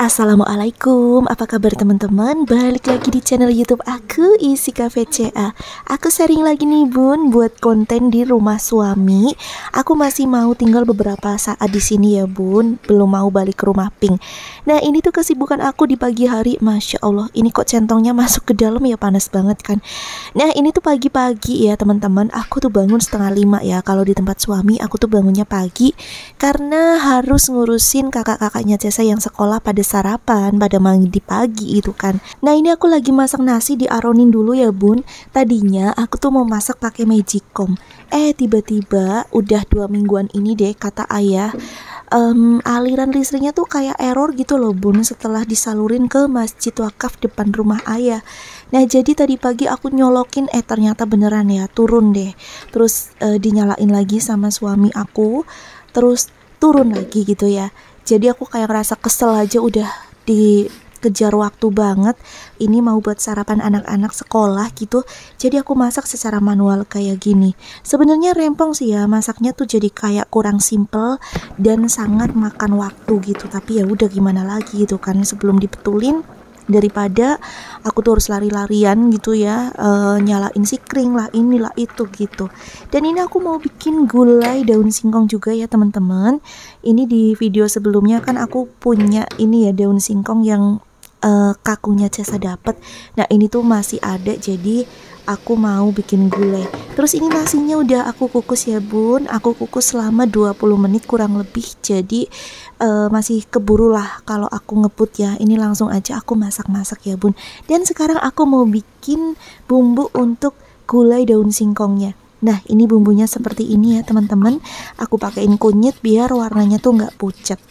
Assalamualaikum, apa kabar teman-teman? Balik lagi di channel YouTube aku, Isika VCA. Aku sharing lagi nih bun, buat konten di rumah suami. Aku masih mau tinggal beberapa saat di sini ya bun, belum mau balik ke rumah Pink. Nah ini tuh kesibukan aku di pagi hari, Masya Allah. Ini kok centongnya masuk ke dalam ya, panas banget kan. Nah ini tuh pagi-pagi ya teman-teman. Aku tuh bangun 4:30 ya. Kalau di tempat suami aku tuh bangunnya pagi karena harus ngurusin kakak-kakaknya Cesa yang sekolah pada sarapan, pada mandi pagi itu kan. Nah ini aku lagi masak nasi, diaronin dulu ya bun. Tadinya aku tuh mau masak pakai magicom, tiba-tiba udah 2 mingguan ini deh kata ayah, aliran listriknya tuh kayak error gitu loh bun, setelah disalurin ke masjid wakaf depan rumah ayah. Nah jadi tadi pagi aku nyolokin, ternyata beneran ya, turun deh. Terus dinyalain lagi sama suami aku, terus turun lagi gitu ya. Jadi aku kayak ngerasa kesel aja, udah dikejar waktu banget. Ini mau buat sarapan anak-anak sekolah gitu. Jadi aku masak secara manual kayak gini. Sebenarnya rempong sih ya, masaknya tuh jadi kayak kurang simple dan sangat makan waktu gitu. Tapi ya udah gimana lagi gitu kan, sebelum dibetulin daripada aku tuh harus lari-larian gitu ya, nyalain sikring lah inilah itu gitu. Dan ini aku mau bikin gulai daun singkong juga ya teman-teman. Ini di video sebelumnya kan aku punya ini ya, daun singkong yang kakunya Cesa dapet. Nah ini tuh masih ada, jadi aku mau bikin gulai. Terus ini nasinya udah aku kukus ya bun, aku kukus selama 20 menit kurang lebih. Jadi masih keburu lah kalau aku ngebut ya. Ini langsung aja aku masak-masak ya bun. Dan sekarang aku mau bikin bumbu untuk gulai daun singkongnya. Nah ini bumbunya seperti ini ya teman-teman. Aku pakein kunyit biar warnanya tuh nggak pucat.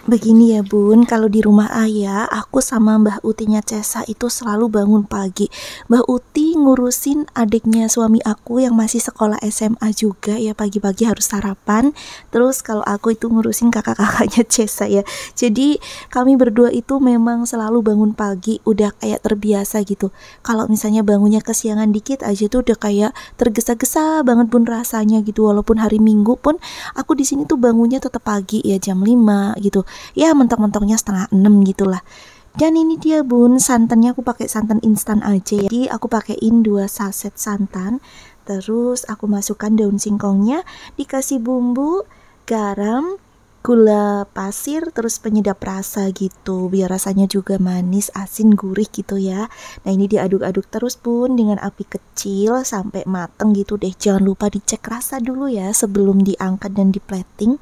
Begini ya bun, kalau di rumah ayah, aku sama Mbah Utinya Cesa itu selalu bangun pagi. Mbah Uti ngurusin adiknya suami aku yang masih sekolah SMA juga ya, pagi-pagi harus sarapan. Terus kalau aku itu ngurusin kakak-kakaknya Cesa ya. Jadi kami berdua itu memang selalu bangun pagi, udah kayak terbiasa gitu. Kalau misalnya bangunnya kesiangan dikit aja tuh udah kayak tergesa-gesa banget bun rasanya gitu. Walaupun hari Minggu pun aku di sini tuh bangunnya tetap pagi ya, jam 5 gitu. Ya mentok-mentoknya 5:30 gitulah. Dan ini dia bun, santannya aku pakai santan instan aja ya. Jadi aku pakein 2 saset santan. Terus aku masukkan daun singkongnya, dikasih bumbu, garam, gula pasir, terus penyedap rasa gitu, biar rasanya juga manis, asin, gurih gitu ya. Nah ini diaduk-aduk terus bun dengan api kecil sampai mateng gitu deh. Jangan lupa dicek rasa dulu ya sebelum diangkat dan di plating.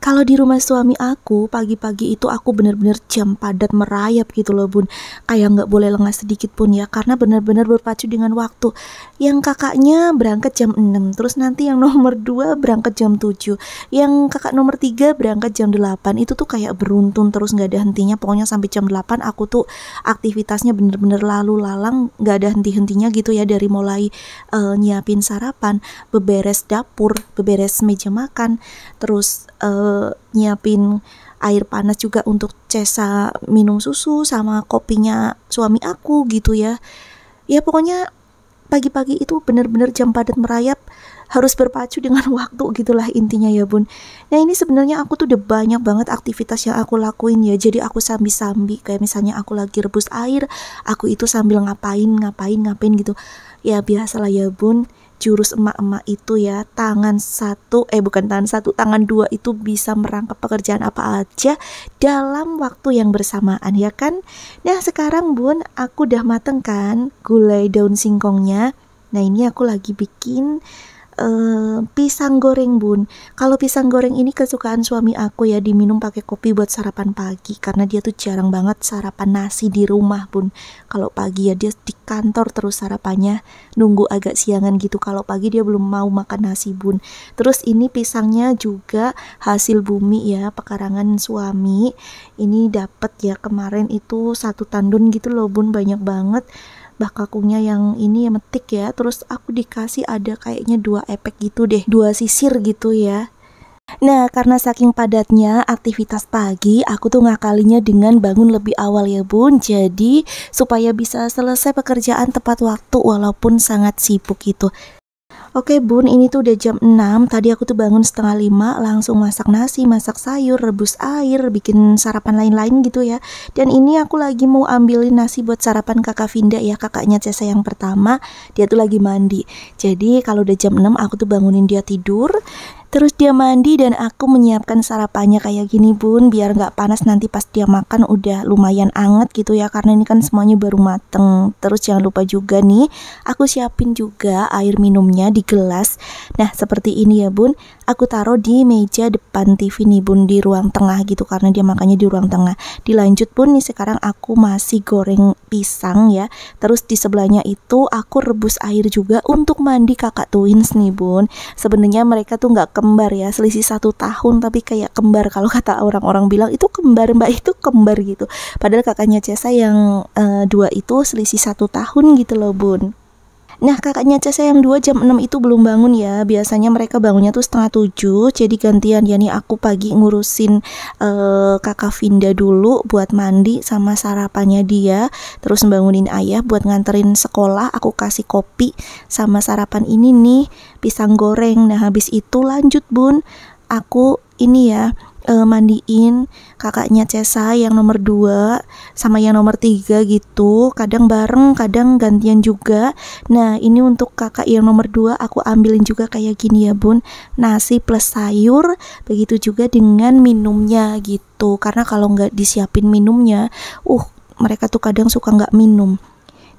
Kalau di rumah suami aku, pagi-pagi itu aku bener-bener jam padat merayap gitu loh bun. Kayak nggak boleh lengah sedikit pun ya, karena bener-bener berpacu dengan waktu. Yang kakaknya berangkat jam 6, terus nanti yang nomor 2 berangkat jam 7, yang kakak nomor 3 berangkat jam 8. Itu tuh kayak beruntun terus, nggak ada hentinya. Pokoknya sampai jam 8 aku tuh aktivitasnya bener-bener lalu lalang, nggak ada henti-hentinya gitu ya. Dari mulai nyiapin sarapan, beberes dapur, beberes meja makan, terus nyiapin air panas juga untuk Cesa minum susu sama kopinya suami aku gitu ya. Ya pokoknya pagi-pagi itu bener-bener jam padat merayap, harus berpacu dengan waktu gitulah intinya ya bun. Nah ini sebenarnya aku tuh udah banyak banget aktivitas yang aku lakuin ya. Jadi aku sambi-sambi, kayak misalnya aku lagi rebus air, aku itu sambil ngapain gitu. Ya biasalah ya bun, jurus emak-emak itu ya, tangan 2 itu bisa merangkap pekerjaan apa aja dalam waktu yang bersamaan ya kan. Nah sekarang bun, aku udah mateng kan gulai daun singkongnya. Nah ini aku lagi bikin pisang goreng bun. Kalau pisang goreng ini kesukaan suami aku ya, diminum pakai kopi buat sarapan pagi, karena dia tuh jarang banget sarapan nasi di rumah bun. Kalau pagi ya dia di kantor terus sarapannya, nunggu agak siangan gitu. Kalau pagi dia belum mau makan nasi bun. Terus ini pisangnya juga hasil bumi ya, pekarangan suami. Ini dapet ya kemarin itu 1 tandun gitu loh bun, banyak banget. Bah kakunya yang ini ya metik ya, terus aku dikasih ada kayaknya 2 epek gitu deh, 2 sisir gitu ya. Nah karena saking padatnya aktivitas pagi, aku tuh ngakalinya dengan bangun lebih awal ya bun. Jadi supaya bisa selesai pekerjaan tepat waktu walaupun sangat sibuk gitu. Oke bun, ini tuh udah jam 6. Tadi aku tuh bangun setengah 5, langsung masak nasi, masak sayur, rebus air, bikin sarapan lain-lain gitu ya. Dan ini aku lagi mau ambilin nasi buat sarapan kakak Vinda ya, kakaknya Cesa yang pertama. Dia tuh lagi mandi. Jadi kalau udah jam 6 aku tuh bangunin dia tidur. Terus dia mandi dan aku menyiapkan sarapannya kayak gini bun, biar nggak panas nanti pas dia makan udah lumayan anget gitu ya, karena ini kan semuanya baru mateng. Terus jangan lupa juga nih, aku siapin juga air minumnya di gelas. Nah seperti ini ya bun, aku taruh di meja depan TV nih bun, di ruang tengah gitu, karena dia makannya di ruang tengah. Dilanjut bun, nih sekarang aku masih goreng pisang ya. Terus di sebelahnya itu aku rebus air juga untuk mandi kakak twins nih bun. Sebenarnya mereka tuh nggak kembar ya, selisih 1 tahun tapi kayak kembar. Kalau kata orang-orang bilang itu kembar mbak, itu kembar gitu. Padahal kakaknya Cesa yang 2 itu selisih 1 tahun gitu loh bun. Nah kakaknya Cesa yang 2 jam 6 itu belum bangun ya. Biasanya mereka bangunnya tuh setengah 7. Jadi gantian ya nih, aku pagi ngurusin kakak Vinda dulu buat mandi sama sarapannya dia. Terus bangunin ayah buat nganterin sekolah. Aku kasih kopi sama sarapan ini nih, pisang goreng. Nah habis itu lanjut bun, aku ini ya mandiin kakaknya Cesa yang nomor 2 sama yang nomor 3 gitu, kadang bareng kadang gantian juga. Nah ini untuk kakak yang nomor 2 aku ambilin juga kayak gini ya bun, nasi plus sayur, begitu juga dengan minumnya gitu, karena kalau nggak disiapin minumnya mereka tuh kadang suka nggak minum.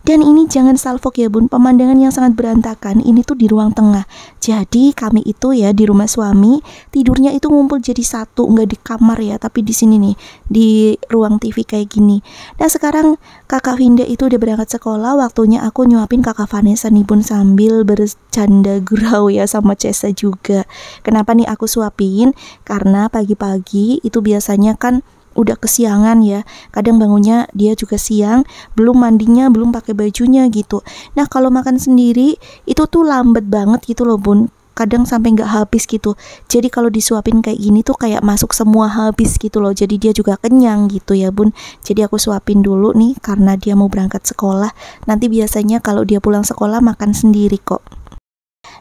Dan ini jangan salfok ya bun, pemandangan yang sangat berantakan. Ini tuh di ruang tengah. Jadi kami itu ya di rumah suami tidurnya itu ngumpul jadi satu, nggak di kamar ya, tapi di sini nih, di ruang TV kayak gini. Nah sekarang kakak Vinda itu udah berangkat sekolah, waktunya aku nyuapin kakak Vanessa nih bun, sambil bercanda gurau ya sama Cesa juga. Kenapa nih aku suapin? Karena pagi-pagi itu biasanya kan udah kesiangan ya, kadang bangunnya dia juga siang, belum mandinya, belum pakai bajunya gitu. Nah kalau makan sendiri itu tuh lambat banget gitu loh bun, kadang sampai nggak habis gitu. Jadi kalau disuapin kayak gini tuh kayak masuk semua habis gitu loh, jadi dia juga kenyang gitu ya bun. Jadi aku suapin dulu nih karena dia mau berangkat sekolah. Nanti biasanya kalau dia pulang sekolah makan sendiri kok.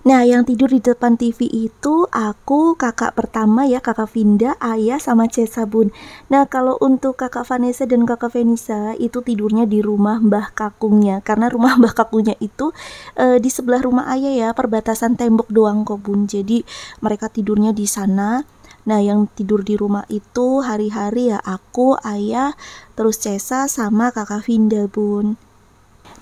Nah yang tidur di depan TV itu aku, kakak pertama ya, kakak Vinda, ayah sama Cesa bun. Nah kalau untuk kakak Vanessa dan kakak Venisa itu tidurnya di rumah Mbah Kakungnya, karena rumah Mbah Kakungnya itu di sebelah rumah ayah ya, perbatasan tembok doang kok bun. Jadi mereka tidurnya di sana. Nah yang tidur di rumah itu hari-hari ya aku, ayah, terus Cesa sama kakak Vinda bun.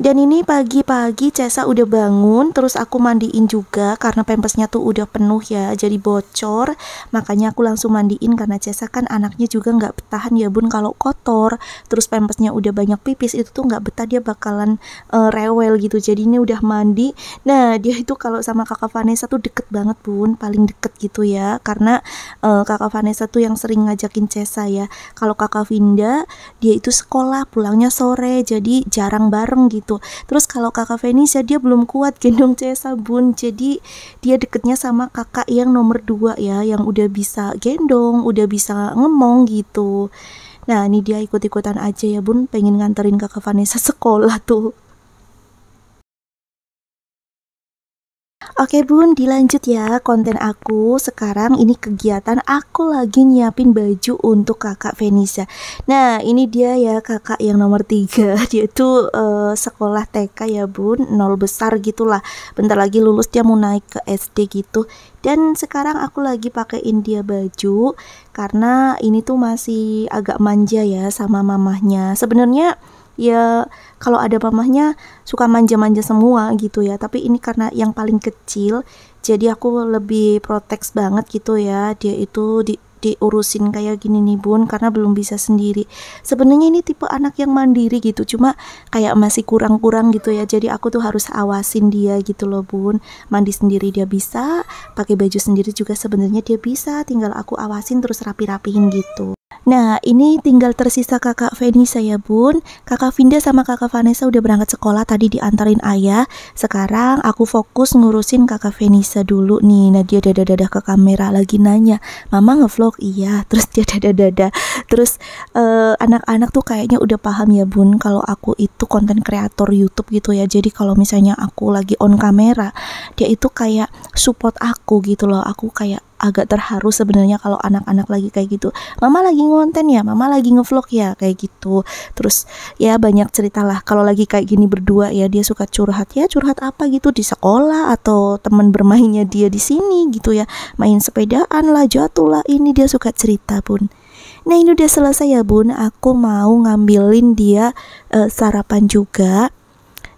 Dan ini pagi-pagi Cesa udah bangun, terus aku mandiin juga karena pampasnya tuh udah penuh ya, jadi bocor. Makanya aku langsung mandiin karena Cesa kan anaknya juga nggak betahan ya bun kalau kotor. Terus pampasnya udah banyak pipis, itu tuh nggak betah, dia bakalan rewel gitu. Jadi ini udah mandi. Nah dia itu kalau sama kakak Vanessa tuh deket banget bun, paling deket gitu ya. Karena kakak Vanessa tuh yang sering ngajakin Cesa ya. Kalau kakak Vinda dia itu sekolah pulangnya sore, jadi jarang bareng gitu. Terus kalau kakak Venisa dia belum kuat gendong Cesa bun, jadi dia deketnya sama kakak yang nomor 2 ya, yang udah bisa gendong, udah bisa ngomong gitu. Nah ini dia ikut-ikutan aja ya bun, pengen nganterin kakak Vanessa sekolah tuh. Oke bun, dilanjut ya konten aku. Sekarang ini kegiatan aku lagi nyiapin baju untuk kakak Venisa. Nah ini dia ya kakak yang nomor 3. Dia tuh sekolah TK ya bun, 0 besar gitulah. Bentar lagi lulus, dia mau naik ke SD gitu. Dan sekarang aku lagi pakein dia baju karena ini tuh masih agak manja ya sama mamahnya. Sebenarnya ya kalau ada mamahnya suka manja-manja semua gitu ya, tapi ini karena yang paling kecil jadi aku lebih proteks banget gitu ya, dia itu diurusin kayak gini nih bun, karena belum bisa sendiri. Sebenarnya ini tipe anak yang mandiri gitu, cuma kayak masih kurang-kurang gitu ya, jadi aku tuh harus awasin dia gitu loh bun. Mandi sendiri dia bisa, pakai baju sendiri juga sebenarnya dia bisa, tinggal aku awasin terus rapi-rapihin gitu. Nah ini tinggal tersisa kakak Venisa ya bun. Kakak Vinda sama kakak Vanessa udah berangkat sekolah, tadi diantarin ayah. Sekarang aku fokus ngurusin kakak Venisa dulu nih. Nah dia dadah-dadah ke kamera lagi nanya, mama ngevlog? Iya. Terus dia dadah-dadah Terus anak-anak tuh kayaknya udah paham ya bun kalau aku itu konten kreator YouTube gitu ya. Jadi kalau misalnya aku lagi on kamera, dia itu kayak support aku gitu loh. Aku kayak agak terharu sebenarnya kalau anak-anak lagi kayak gitu. Mama lagi ngonten ya, mama lagi ngevlog ya, kayak gitu. Terus ya banyak cerita lah. Kalau lagi kayak gini berdua ya, dia suka curhat ya, curhat apa gitu di sekolah atau teman bermainnya dia di sini gitu ya. Main sepedaan lah, jatuh lah, ini dia suka cerita bun. Nah ini udah selesai ya bun, aku mau ngambilin dia sarapan juga.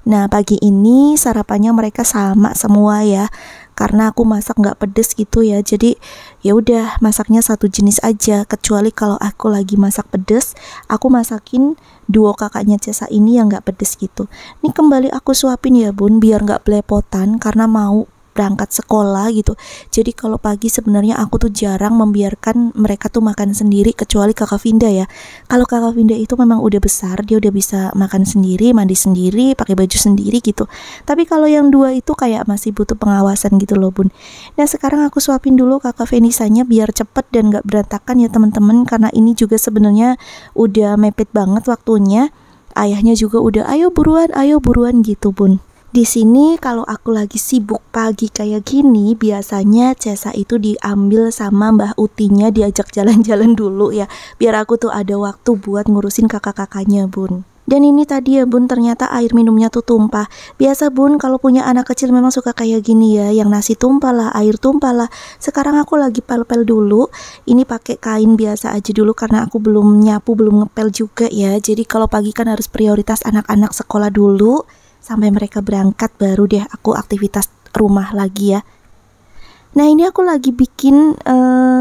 Nah pagi ini sarapannya mereka sama semua ya, karena aku masak nggak pedes gitu ya. Jadi ya udah masaknya satu jenis aja. Kecuali kalau aku lagi masak pedes, aku masakin duo kakaknya Cesa ini yang nggak pedes gitu. Ini kembali aku suapin ya bun, biar nggak belepotan karena mau berangkat sekolah gitu. Jadi kalau pagi sebenarnya aku tuh jarang membiarkan mereka tuh makan sendiri, kecuali kakak Vinda ya. Kalau kakak Vinda itu memang udah besar, dia udah bisa makan sendiri, mandi sendiri, pakai baju sendiri gitu. Tapi kalau yang dua itu kayak masih butuh pengawasan gitu loh bun. Nah sekarang aku suapin dulu kakak Venisanya biar cepet dan gak berantakan ya teman-teman, karena ini juga sebenarnya udah mepet banget waktunya. Ayahnya juga udah ayo buruan gitu bun. Di sini kalau aku lagi sibuk pagi kayak gini, biasanya Cesa itu diambil sama Mbah Utinya, diajak jalan-jalan dulu ya, biar aku tuh ada waktu buat ngurusin kakak-kakaknya bun. Dan ini tadi ya bun, ternyata air minumnya tuh tumpah. Biasa bun, kalau punya anak kecil memang suka kayak gini ya, yang nasi tumpah lah, air tumpah lah. Sekarang aku lagi pel-pel dulu. Ini pakai kain biasa aja dulu karena aku belum nyapu, belum ngepel juga ya. Jadi kalau pagi kan harus prioritas anak-anak sekolah dulu, sampai mereka berangkat baru deh aku aktivitas rumah lagi ya. Nah ini aku lagi bikin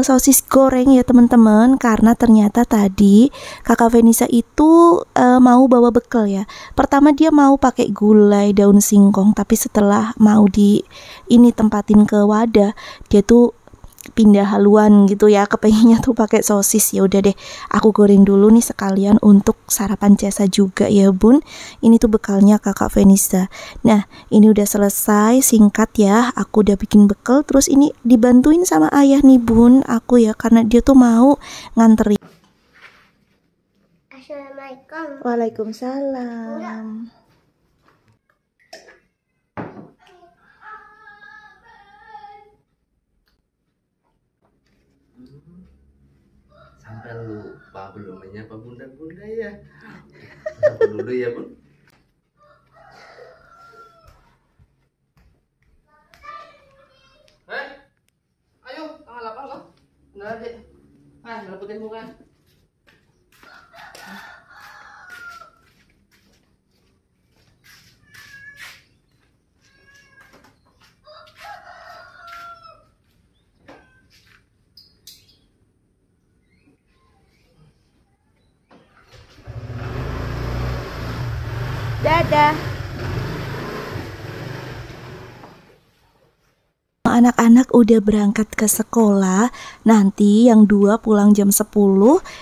sosis goreng ya teman-teman, karena ternyata tadi kakak Venisa itu mau bawa bekal ya. Pertama dia mau pakai gulai daun singkong, tapi setelah mau ini tempatin ke wadah, dia tuh pindah haluan gitu ya, kepengennya tuh pakai sosis. Ya udah deh, aku goreng dulu nih sekalian untuk sarapan Cesa juga ya bun. Ini tuh bekalnya kakak Venisa. Nah ini udah selesai, singkat ya, aku udah bikin bekal. Terus ini dibantuin sama ayah nih bun aku ya, karena dia tuh mau nganterin. Assalamualaikum. Waalaikumsalam. Sampai lupa belum menyapa bunda-bunda ya. Sapa dulu ya bun. Ayo tanggal 8 kok. Nggak ada. Ngeleputin muka. Dadah. Anak-anak udah berangkat ke sekolah. Nanti yang dua pulang jam 10,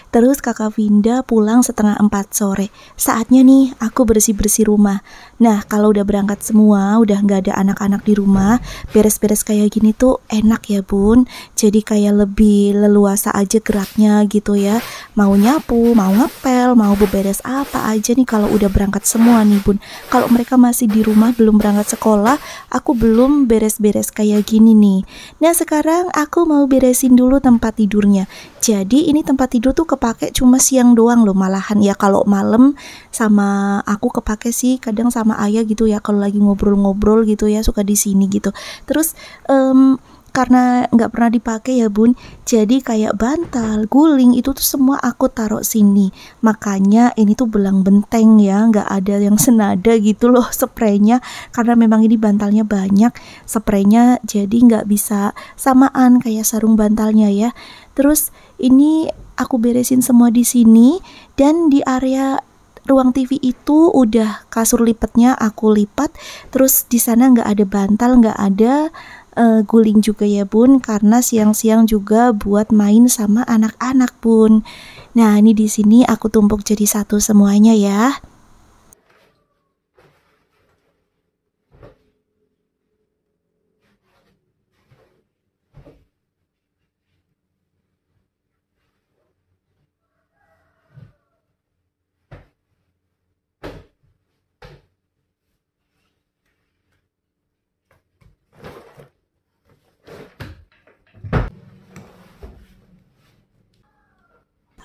terus kakak Vinda pulang setengah 4 sore. Saatnya nih aku bersih-bersih rumah. Nah kalau udah berangkat semua, udah nggak ada anak-anak di rumah, beres-beres kayak gini tuh enak ya bun. Jadi kayak lebih leluasa aja geraknya gitu ya. Mau nyapu, mau ngepel, mau beberes apa aja nih kalau udah berangkat semua nih bun. Kalau mereka masih di rumah belum berangkat sekolah, aku belum beres-beres kayak gini nih. Nah sekarang aku mau beresin dulu tempat tidurnya. Jadi ini tempat tidur tuh kepake cuma siang doang loh malahan ya. Kalau malam sama aku kepake sih kadang sama ayah gitu ya, kalau lagi ngobrol-ngobrol gitu ya, suka di sini gitu. Terus karena nggak pernah dipakai ya bun, jadi kayak bantal, guling itu tuh semua aku taruh sini. Makanya ini tuh belang benteng ya, nggak ada yang senada gitu loh spraynya, karena memang ini bantalnya banyak, spraynya jadi nggak bisa samaan kayak sarung bantalnya ya. Terus ini aku beresin semua di sini, dan di area ruang TV itu udah kasur lipatnya aku lipat. Terus di sana nggak ada bantal, nggak ada guling juga ya bun, karena siang-siang juga buat main sama anak-anak bun. Nah ini di sini aku tumpuk jadi satu semuanya ya.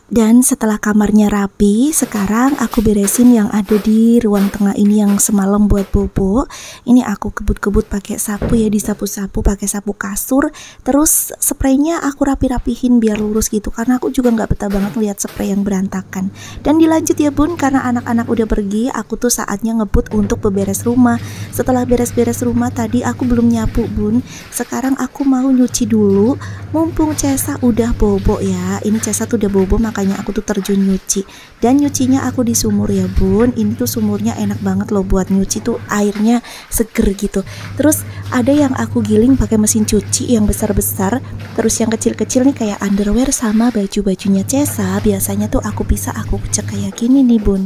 Dan setelah kamarnya rapi, sekarang aku beresin yang ada di ruang tengah ini yang semalam buat bobo. Ini aku kebut-kebut pakai sapu ya, disapu-sapu pakai sapu kasur. Terus spraynya aku rapi-rapihin biar lurus gitu, karena aku juga nggak betah banget lihat spray yang berantakan. Dan dilanjut ya bun, karena anak-anak udah pergi, aku tuh saatnya ngebut untuk beberes rumah. Setelah beres-beres rumah tadi aku belum nyapu bun. Sekarang aku mau nyuci dulu, mumpung Cesa udah bobo ya. Ini Cesa tuh udah bobo, makanya aku tuh terjun nyuci. Dan nyucinya aku di sumur ya bun. Ini tuh sumurnya enak banget loh buat nyuci, tuh airnya seger gitu. Terus ada yang aku giling pakai mesin cuci yang besar-besar. Terus yang kecil-kecil nih kayak underwear sama baju-bajunya Cesa, biasanya tuh aku pisah, aku cek kayak gini nih bun.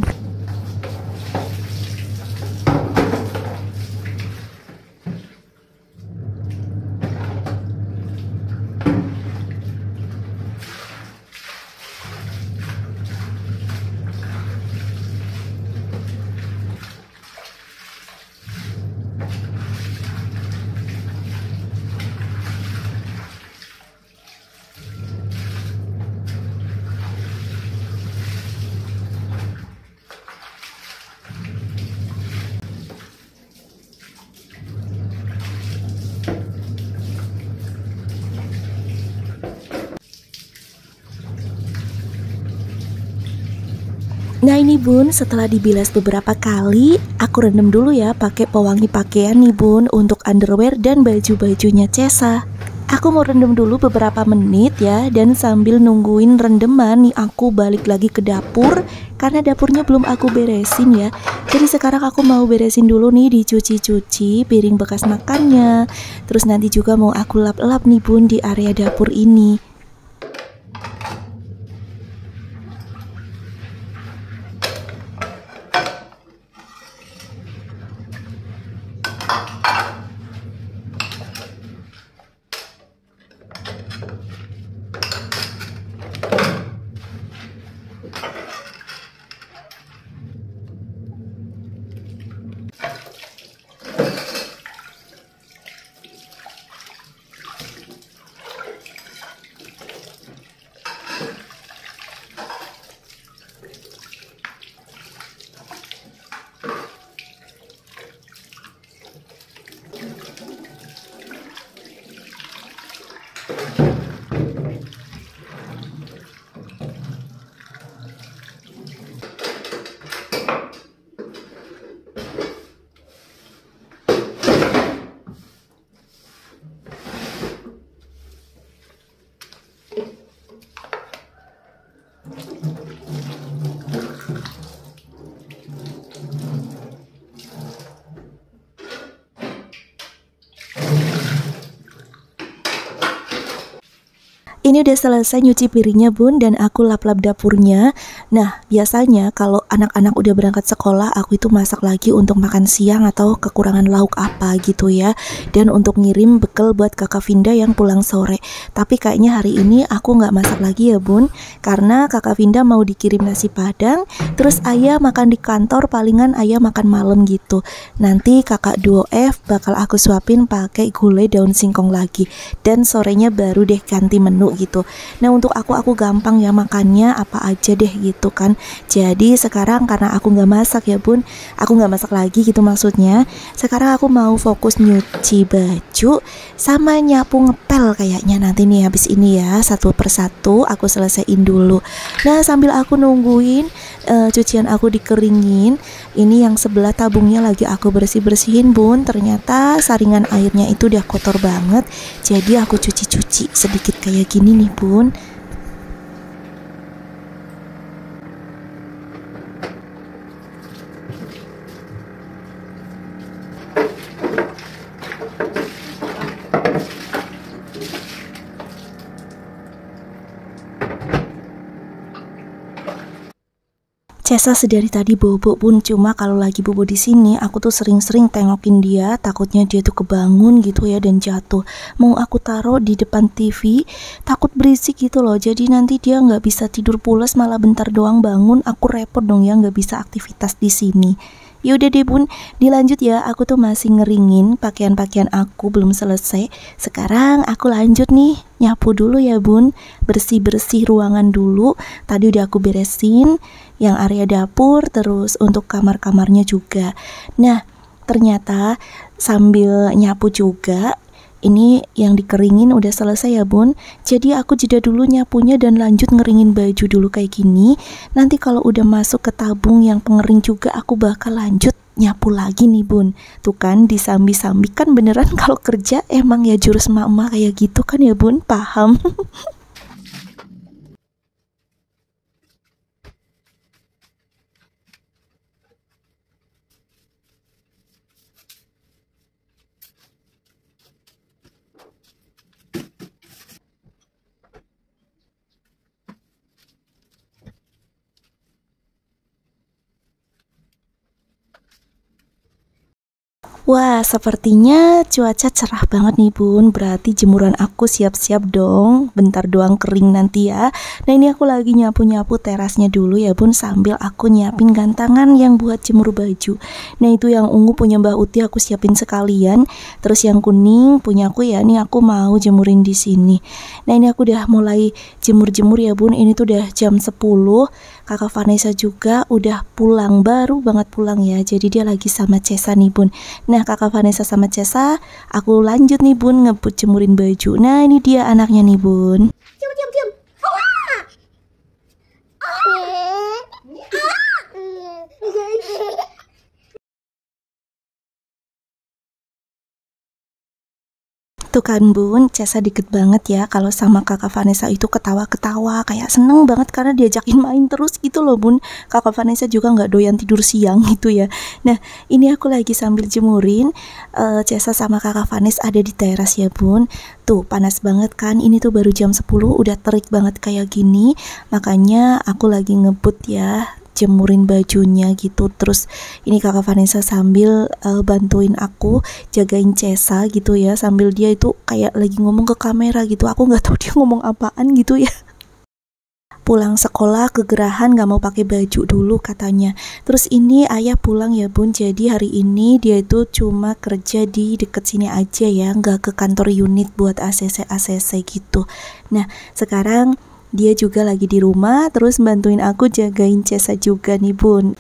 Nah ini bun, setelah dibilas beberapa kali, aku rendam dulu ya pakai pewangi pakaian nih bun untuk underwear dan baju-bajunya Cesa. Aku mau rendam dulu beberapa menit ya, dan sambil nungguin rendeman nih aku balik lagi ke dapur karena dapurnya belum aku beresin ya. Jadi sekarang aku mau beresin dulu nih, dicuci-cuci piring bekas makannya. Terus nanti juga mau aku lap-lap nih bun di area dapur ini. Ini udah selesai nyuci piringnya bun, dan aku lap-lap dapurnya. Nah biasanya kalau anak-anak udah berangkat sekolah, aku itu masak lagi untuk makan siang atau kekurangan lauk apa gitu ya, dan untuk ngirim bekal buat kakak Vinda yang pulang sore. Tapi kayaknya hari ini aku nggak masak lagi ya bun, karena kakak Vinda mau dikirim nasi padang, terus ayah makan di kantor, palingan ayah makan malam gitu. Nanti kakak duo F bakal aku suapin pakai gulai daun singkong lagi, dan sorenya baru deh ganti menu gitu. Nah untuk aku gampang ya makannya apa aja deh gitu kan. Jadi sekarang karena aku nggak masak ya bun, aku nggak masak lagi gitu maksudnya. Sekarang aku mau fokus nyuci baju sama nyapu ngepel kayaknya nanti nih habis ini ya, satu persatu aku selesaiin dulu. Nah sambil aku nungguin cucian aku dikeringin, ini yang sebelah tabungnya lagi aku bersih-bersihin bun. Ternyata saringan airnya itu udah kotor banget, jadi aku cuci-cuci sedikit kayak gini nih bun. Cesa sedari tadi bobo pun, cuma kalau lagi bobo di sini aku tuh sering-sering tengokin dia, takutnya dia tuh kebangun gitu ya dan jatuh. Mau aku taruh di depan TV, takut berisik gitu loh, jadi nanti dia nggak bisa tidur pulas, malah bentar doang bangun, aku repot dong ya nggak bisa aktivitas di sini. Yaudah deh bun, dilanjut ya. Aku tuh masih ngeringin pakaian-pakaian aku belum selesai. Sekarang aku lanjut nih, nyapu dulu ya bun. Bersih-bersih ruangan dulu. Tadi udah aku beresin yang area dapur, terus untuk kamar-kamarnya juga. Nah, ternyata sambil nyapu juga, ini yang dikeringin udah selesai ya bun. Jadi aku jeda dulu nyapunya dan lanjut ngeringin baju dulu kayak gini. Nanti kalau udah masuk ke tabung yang pengering juga, aku bakal lanjut nyapu lagi nih bun. Tuh kan disambi-sambi kan beneran kalau kerja emang ya jurus emak-emak kayak gitu kan ya bun, paham? Wah, sepertinya cuaca cerah banget nih bun. Berarti jemuran aku siap-siap dong. Bentar doang kering nanti ya. Nah ini aku lagi nyapu-nyapu terasnya dulu ya bun, sambil aku nyiapin gantangan yang buat jemur baju. Nah itu yang ungu punya Mbak Uti aku siapin sekalian. Terus yang kuning punya aku ya, ini aku mau jemurin di sini. Nah ini aku udah mulai jemur-jemur ya bun. Ini tuh udah jam 10. Kakak Vanessa juga udah pulang, baru banget pulang ya. Jadi dia lagi sama Cesa nih bun. Nah kakak Vanessa sama Cesa, aku lanjut nih bun ngebut jemurin baju. Nah ini dia anaknya nih bun. Diam, diam, diam. Tuh kan bun, Cesa deket banget ya kalau sama kakak Vanessa itu ketawa-ketawa, kayak seneng banget karena diajakin main terus gitu loh bun. Kakak Vanessa juga nggak doyan tidur siang gitu ya. Nah ini aku lagi sambil jemurin, Cesa sama kakak Vanessa ada di teras ya bun. Tuh panas banget kan, ini tuh baru jam 10 udah terik banget kayak gini. Makanya aku lagi ngebut ya jemurin bajunya gitu. Terus ini kakak Vanessa sambil bantuin aku jagain Cesa gitu ya, sambil dia itu kayak lagi ngomong ke kamera gitu. Aku nggak tahu dia ngomong apaan gitu ya. Pulang sekolah kegerahan gak mau pakai baju dulu katanya. Terus ini ayah pulang ya bun, jadi hari ini dia itu cuma kerja di deket sini aja ya, nggak ke kantor unit buat ACC gitu. Nah sekarang dia juga lagi di rumah, terus bantuin aku jagain Cesa juga nih bun.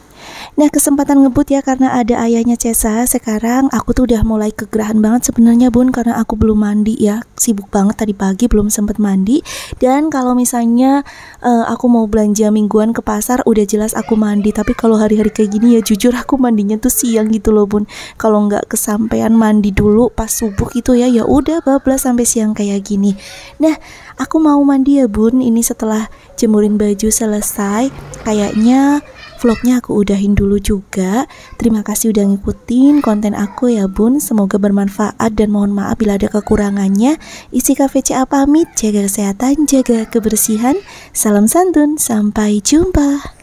Nah kesempatan ngebut ya karena ada ayahnya Cesa. Sekarang aku tuh udah mulai kegerahan banget sebenarnya bun, karena aku belum mandi ya. Sibuk banget tadi pagi belum sempet mandi. Dan kalau misalnya aku mau belanja mingguan ke pasar, udah jelas aku mandi. Tapi kalau hari-hari kayak gini ya jujur aku mandinya tuh siang gitu loh bun. Kalau nggak kesampean mandi dulu pas subuh gitu ya, ya udah bablas sampai siang kayak gini. Nah aku mau mandi ya bun, ini setelah jemurin baju selesai. Kayaknya vlognya aku udahin dulu juga. Terima kasih udah ngikutin konten aku ya bun. Semoga bermanfaat dan mohon maaf bila ada kekurangannya. Isi KVCA pamit, jaga kesehatan, jaga kebersihan. Salam santun, sampai jumpa.